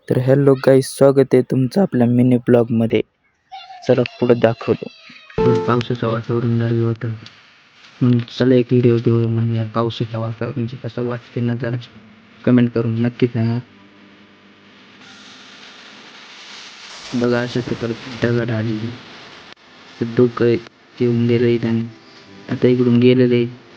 तर हॅलो गाईस, स्वागत आहे तुमचं आपल्या मिनी ब्लॉगमध्ये. चला पुढे दाखवतो. पावसाचं वातावरण झालं होतं. चला एक व्हिडिओ घेऊ म्हणजे पावसाच्या वातावरणाची कसं वाटते ना, जरा कमेंट करून नक्की सांगा. बघा असं तिकडं दगड आलेली डोकं येऊन गेलंय आणि आता इकडून गेलेलं आहे.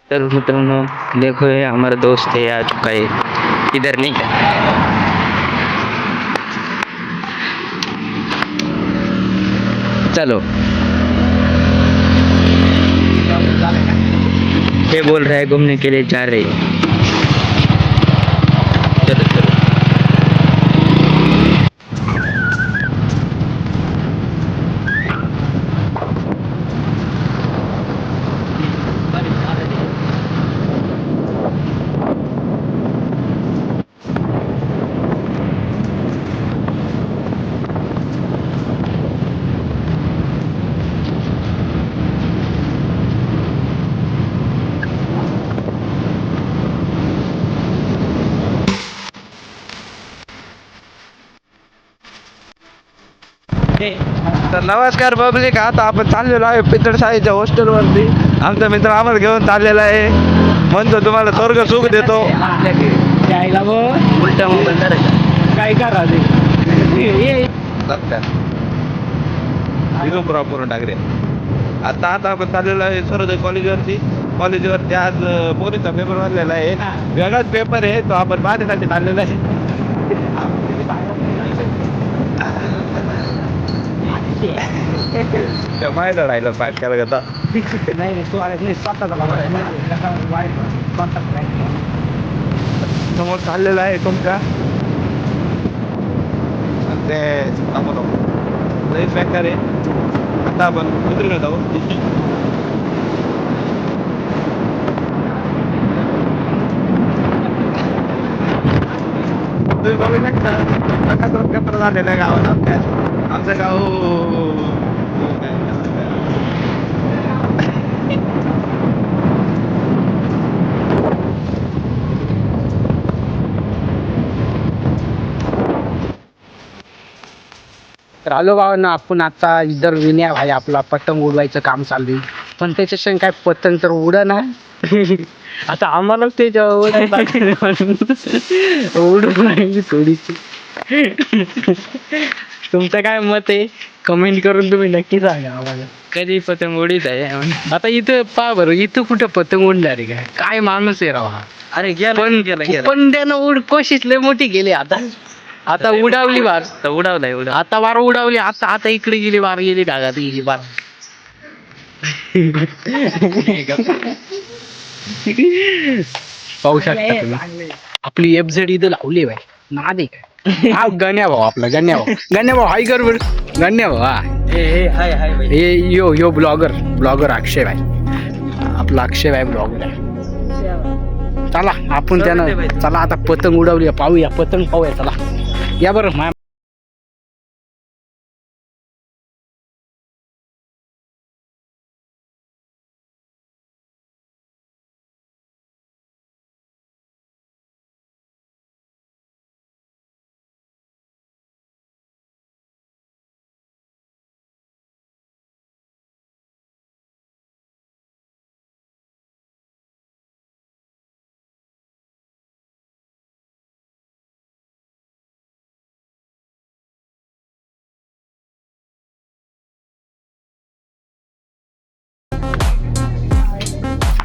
तर मित्रांनो, देखो ये हमारा दोस्त है आ चुका है, इधर नहीं है. चलो, ये बोल रहा है घूमने के लिए जा रहे हैं. चलो चलो. तर नमस्कार पब्लिक, आता आपण चाललेलो आहे पितळ शाळेच्या हॉस्टेलवरती. आमचा मित्र आम्हाला घेऊन चाललेला आहे. म्हणतो तुम्हाला स्वर्ग सुख देतो. काय करा प्रॉपर टाकरे. आता आपण चाललेलो आहे सरोदय कॉलेजवरती आज पोलीसचा पेपर भरलेला आहे. वेगळाच पेपर आहे तो, आपण पाहण्यासाठी चाललेला आहे. माहिती राहिलं पाठ करायला आता. समोर चाललेला आहे तुमच्या ते लई बेकार आहे. आता आपण दुसरीकडे जाऊ. तुम्ही बघू शकता प्रकाश पेपर झालेला आहे गावात. आमचं गाव तर आलो भावांना, आपण आता इधर विनया भाई आपला पतंग उडवायचं काम चालू आहे. पण त्याच्याशिवाय काय पतंग तर उडा ना. आता आम्हाला त्याच्या उडून राहिली थोडीशी. तुमचं काय मत आहे कमेंट करून तुम्ही नक्की सांगा आम्हाला. कधी पतंग उडीत आहे. आता इथं पहा बरं, इथं कुठं पतंग उडणार आहे काय? काय माणूस आहे राव. अरे पण त्यानं कोशिश लय मोठी केली. आता उडावली बार, उडावलाय आता बार उडावली. आता इकडे गेली बार, गेली ढगात गेली बार. पाहू शकता तुम्ही आपली FZ इथं लावली बाई. ना दे काय गण्या भाऊ, आपला गण्या भाऊ हाय कर बर. गण्या भाऊ हा यो ब्लॉगर अक्षय भाई, आपला अक्षय भाई ब्लॉगर आहे. चला आपण त्यानं, चला आता पतंग उडवली, पाहूया पतंग पाहूया. चला या बरं.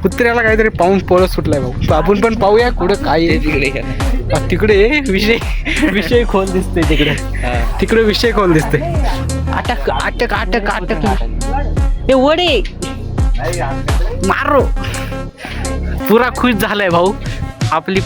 कुत्र्याला काहीतरी पाहून पळत सुटलाय भाऊ. आपण पण पाहूया कुठं काय आहे तिकडे. विषय खोल दिसते तिकडे विषय खोल दिसते. अटक ए वडे मारो. पुरा खुश झालाय भाऊ आपली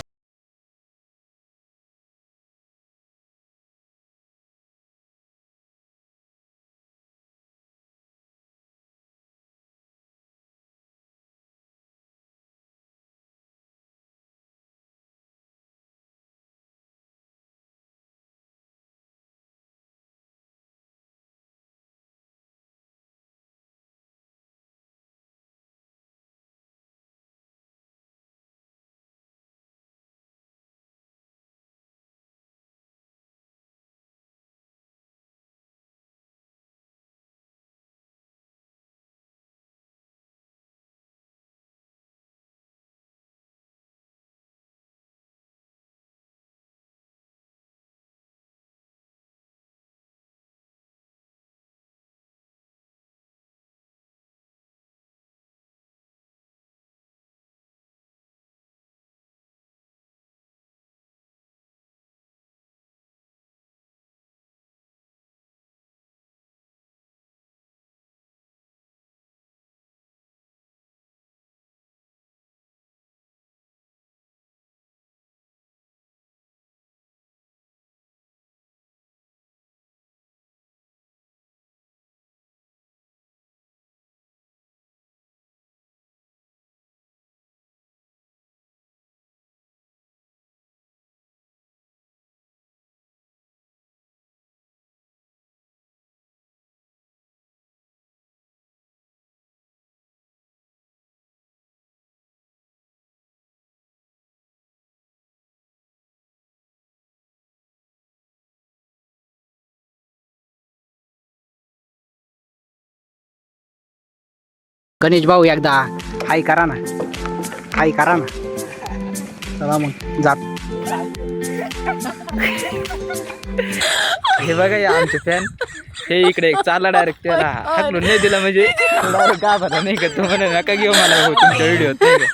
गणेश भाऊ एकदा हाय करा ना, हाय करा ना. चला मग जात. हे बघा या आमचे फॅन, हे इकडे एक चालला डायरेक्ट, त्याला हाकलून नाही दिला म्हणजे डायरेक्ट का बरं नाही का, तुम्हाला नका घेऊ मला तुमच्या व्हिडिओ नाही का.